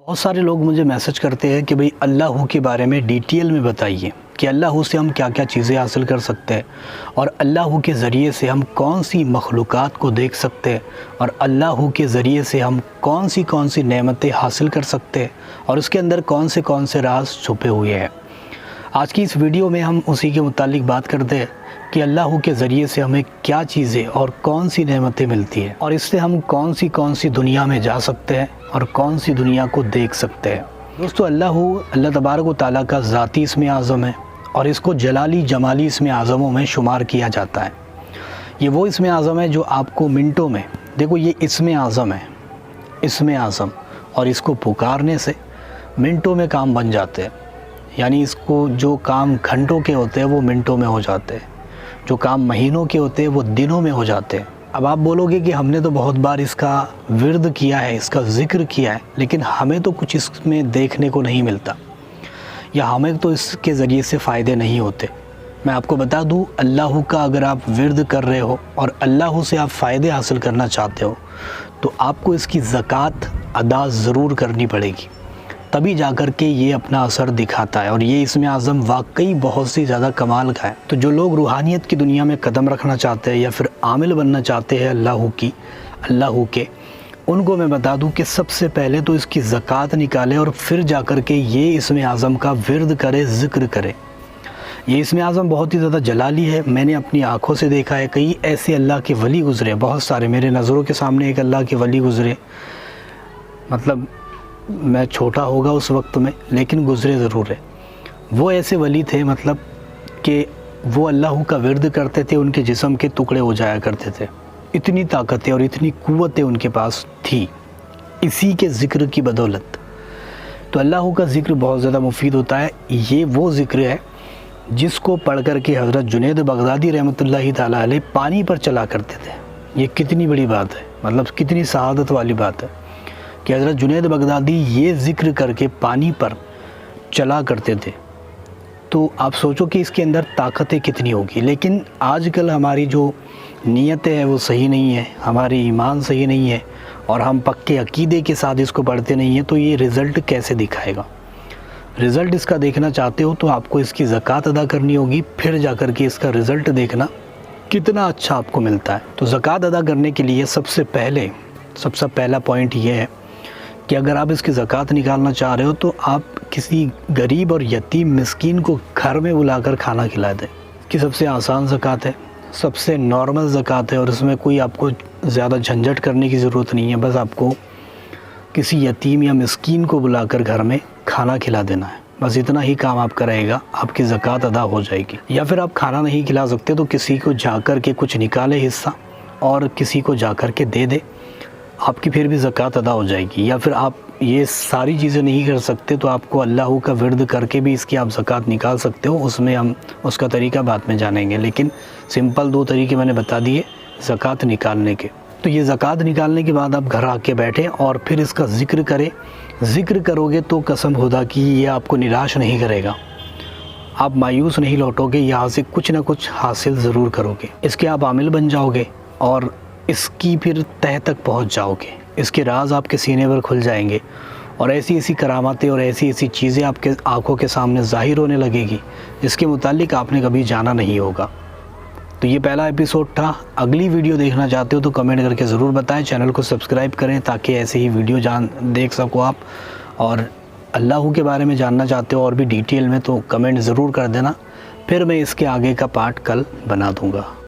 بہت سارے لوگ مجھے میسج کرتے ہیں کہ بھئی اللہ کے بارے میں ڈیٹیل میں بتائیے کہ اللہ سے ہم کیا کیا چیزیں حاصل کر سکتے ہیں اور اللہ کے ذریعے سے ہم کون سی مخلوقات کو دیکھ سکتے ہیں اور اللہ کے ذریعے سے ہم کون سی نعمتیں حاصل کر سکتے ہیں اور اس کے اندر کون سے راز چھپے ہوئے ہیں۔ آج کی اس ویڈیو میں ہم اسی کے متعلق بات کرتے ہیں کہ اللہ کے ذریعے سے ہمیں کیا چیزیں اور کون سی نعمتیں ملتی ہیں اور اس سے ہم کون سی دنیا میں جا سکتے ہیں اور کون سی دنیا کو دیکھ سکتے ہیں۔ دوستو، اللہ تبارک و تعالیٰ کا ذاتی اسم اعظم ہے اور اس کو جلالی جمالی اسم اعظموں میں شمار کیا جاتا ہے۔ یہ وہ اسم اعظم ہے جو آپ کو منٹوں میں، دیکھو یہ اسم اعظم ہے، اسم اعظم، اور اس کو پکارنے سے منٹوں میں کام بن جاتے ہیں۔ یعنی اس کو جو کام گھنٹوں کے ہوتے ہیں وہ منٹوں میں ہو جاتے ہیں، جو کام مہینوں کے ہوتے ہیں وہ دنوں میں ہو جاتے ہیں۔ اب آپ بولو گے کہ ہم نے تو بہت بار اس کا ورد کیا ہے، اس کا ذکر کیا ہے، لیکن ہمیں تو کچھ اس میں دیکھنے کو نہیں ملتا یا ہمیں تو اس کے ذریعے سے فائدے نہیں ہوتے۔ میں آپ کو بتا دوں، اللہ کا اگر آپ ورد کر رہے ہو اور اللہ سے آپ فائدے حاصل کرنا چاہتے ہو تو آپ کو اس کی زکوٰۃ ادا ضرور کرنی پڑے گی، تبھی جا کر کے یہ اپنا اثر دکھاتا ہے۔ اور یہ اسم اعظم واقعی بہت سی زیادہ کمال کا ہے۔ تو جو لوگ روحانیت کی دنیا میں قدم رکھنا چاہتے ہیں یا پھر عامل بننا چاہتے ہیں اللہ کے، ان کو میں بتا دوں کہ سب سے پہلے تو اس کی زکوٰۃ نکالے اور پھر جا کر کے یہ اسم اعظم کا ورد کرے، ذکر کرے۔ یہ اسم اعظم بہت ہی زیادہ جلالی ہے، میں نے اپنی آنکھوں سے دیکھا ہے۔ کئی ایسے اللہ کے ولی گزرے، بہت سارے میرے نظروں کے سامنے ایک اللہ کے ولی گزرے، مطلب میں چھوٹا ہوگا اس وقت میں لیکن گزرے ضرور ہے۔ وہ ایسے ولی تھے مطلب کہ وہ اللہ کا ورد کرتے تھے، ان کے جسم کے ٹکڑے ہو جایا کرتے تھے، اتنی طاقتیں اور اتنی قوتیں ان کے پاس تھی اسی کے ذکر کی بدولت۔ تو اللہ کا ذکر بہت زیادہ مفید ہوتا ہے۔ یہ وہ ذکر ہے جس کو پڑھ کر کے حضرت جنید بغدادی رحمۃ اللہ تعالیٰ علیہ پانی پر چلا کرتے تھے۔ یہ کتنی بڑی بات ہے، مطلب کتنی سعادت والی بات ہے کہ حضرت جنید بغدادی یہ ذکر کر کے پانی پر چلا کرتے تھے۔ تو آپ سوچو کہ اس کے اندر طاقتیں کتنی ہوگی۔ لیکن آج کل ہماری جو نیتیں ہیں وہ صحیح نہیں ہے، ہماری ایمان صحیح نہیں ہے اور ہم پکے عقیدے کے ساتھ اس کو پڑھتے نہیں ہیں، تو یہ رزلٹ کیسے دکھائے گا؟ رزلٹ اس کا دیکھنا چاہتے ہو تو آپ کو اس کی زکوٰۃ ادا کرنی ہوگی، پھر جا کر کے اس کا رزلٹ دیکھنا کتنا اچھا آپ کو ملتا ہے۔ تو زکوٰۃ ادا کرنے کے لیے سب سے پہلا پوائنٹ یہ ہے کہ اگر آپ اس کی زکوٰۃ نکالنا چاہ رہے ہو تو آپ کسی غریب اور یتیم مسکین کو گھر میں بلا کر کھانا کھلا دیں۔ کہ سب سے آسان زکوٰۃ ہے، سب سے نارمل زکوٰۃ ہے اور اس میں کوئی آپ کو زیادہ جھنجھٹ کرنے کی ضرورت نہیں ہے۔ بس آپ کو کسی یتیم یا مسکین کو بلا کر گھر میں کھانا کھلا دینا ہے، بس اتنا ہی کام آپ کا رہے گا، آپ کی زکوٰۃ ادا ہو جائے گی۔ یا پھر آپ کھانا نہیں کھلا سکتے تو کسی کو جا کر کے کچھ نکالے حصہ اور کسی کو جا کر کے دے دے، آپ کی پھر بھی زکوٰۃ ادا ہو جائے گی۔ یا پھر آپ یہ ساری چیزیں نہیں کر سکتے تو آپ کو اللہ کا ورد کر کے بھی اس کی آپ زکوٰۃ نکال سکتے ہو۔ اس میں ہم اس کا طریقہ بعد میں جانیں گے، لیکن سمپل 2 طریقے میں نے بتا دیے زکوٰۃ نکالنے کے۔ تو یہ زکوٰۃ نکالنے کے بعد آپ گھر آ کے بیٹھیں اور پھر اس کا ذکر کریں۔ ذکر کرو گے تو قسم خدا کی یہ آپ کو نراش نہیں کرے گا، آپ مایوس نہیں لوٹو گے، یہاں سے کچھ نہ کچھ حاصل ضرور کرو گے، اس کے آپ عامل بن جاؤ گے اور اس کی پھر تہ تک پہنچ جاؤ گے، اس کے راز آپ کے سینے پر کھل جائیں گے اور ایسی کراماتیں اور ایسی چیزیں آپ کے آنکھوں کے سامنے ظاہر ہونے لگے گی جس کے متعلق آپ نے کبھی جانا نہیں ہوگا۔ تو یہ پہلا ایپیسوڈ تھا۔ اگلی ویڈیو دیکھنا چاہتے ہو تو کمنٹ کر کے ضرور بتائیں، چینل کو سبسکرائب کریں تاکہ ایسے ہی ویڈیو دیکھ سکو آپ، اور اللہ کے بارے میں جاننا چاہتے ہو اور بھی ڈیٹیل میں تو کمنٹ ضرور کر دینا، پھر میں اس کے آگے کا پارٹ کل بنا دوں گا۔